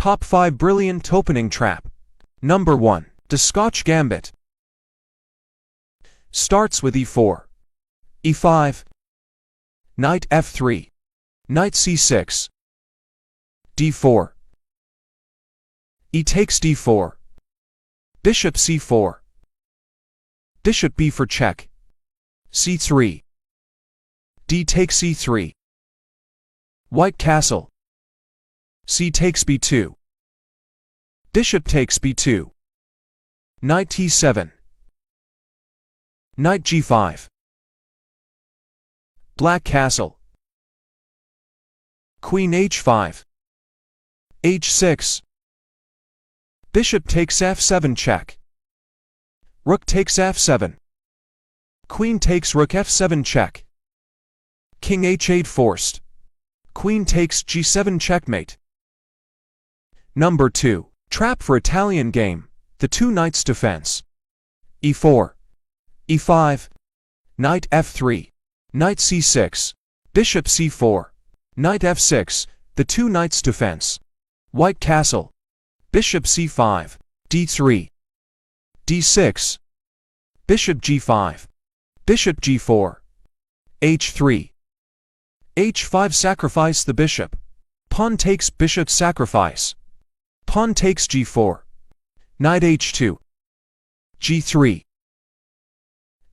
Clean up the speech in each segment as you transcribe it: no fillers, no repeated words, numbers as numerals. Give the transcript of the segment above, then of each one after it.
Top 5 Brilliant Opening Trap. Number 1. The Scotch Gambit. Starts with e4. e5. Knight f3. Knight c6. d4. E takes d4. Bishop c4. Bishop b for check. c3. D takes c3. White castle. C takes b2. Bishop takes b2. Knight t7. Knight g5. Black castle. Queen h5. h6. Bishop takes f7 check. Rook takes f7. Queen takes rook f7 check. King h8 forced. Queen takes g7 checkmate. Number 2. Trap for Italian game. The two knights defense. e4. e5. Knight f3. Knight c6. Bishop c4. Knight f6. The two knights defense. White castle. Bishop c5. d3. d6. Bishop g5. Bishop g4. h3. h5 sacrifice the bishop. Pawn takes bishop sacrifice. Pawn takes g4. Knight h2. g3.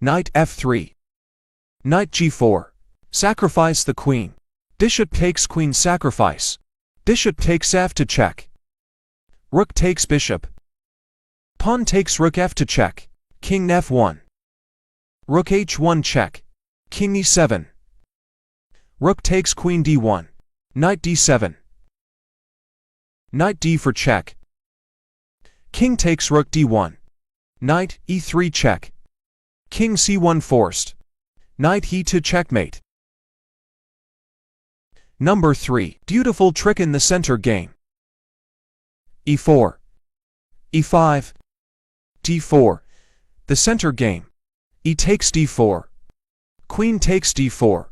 Knight f3. Knight g4. Sacrifice the queen. Bishop takes queen sacrifice. Bishop takes f to check. Rook takes bishop. Pawn takes rook f to check. King f1. Rook h1 check. King e7. Rook takes queen d1. Knight d7. Knight d for check. King takes rook d1. Knight e3 check. King c1 forced. Knight e2 checkmate. Number 3. Beautiful trick in the center game. e4. e5. d4. The center game. E takes d4. Queen takes d4.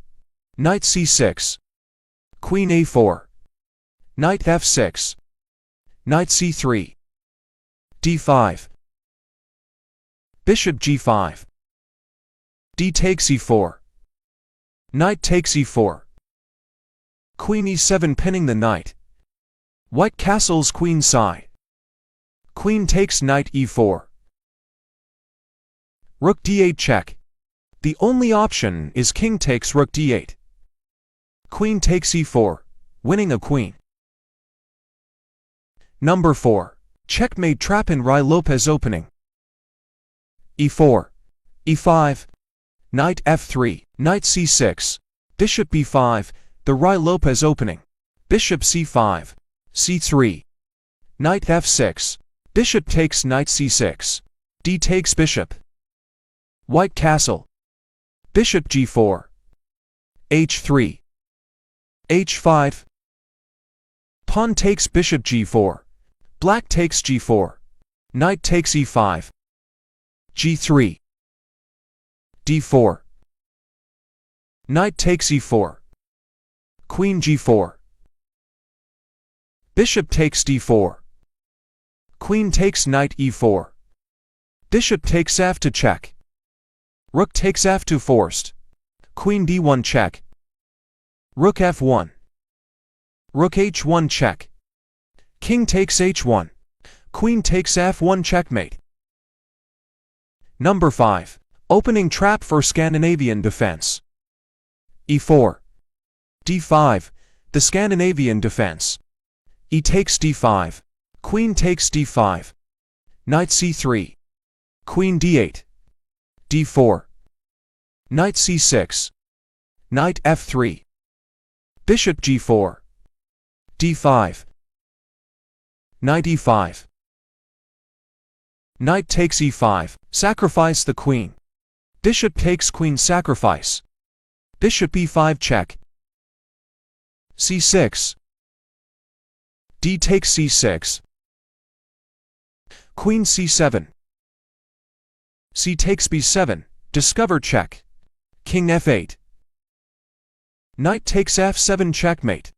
Knight c6. Queen a4. Knight f6. Knight c3. d5. Bishop g5. D takes e4. Knight takes e4. Queen e7 pinning the knight. White castles queen side. Queen takes knight e4. Rook d8 check. The only option is king takes rook d8. Queen takes e4, winning a queen. Number 4. Checkmate trap in Ruy Lopez opening. e4. e5. Knight f3. Knight c6. Bishop b5. The Ruy Lopez opening. Bishop c5. c3. Knight f6. Bishop takes knight c6. D takes bishop. White castle. Bishop g4. h3. h5. Pawn takes bishop g4. Black takes g4. Knight takes e5. g3. d4. Knight takes e4. Queen g4. Bishop takes d4. Queen takes knight e4. Bishop takes f to check. Rook takes f2 forced. Queen d1 check. Rook f1. Rook h1 check. King takes h1. Queen takes f1 checkmate. Number 5. Opening trap for Scandinavian defense. e4. d5. The Scandinavian defense. E takes d5. Queen takes d5. Knight c3. Queen d8. d4. Knight c6. Knight f3. Bishop g4. d5. Knight e5. Knight takes e5. Sacrifice the queen. Bishop takes queen sacrifice. Bishop e5 check. c6. D takes c6. Queen c7. C takes b7. Discover check. King f8. Knight takes f7 checkmate.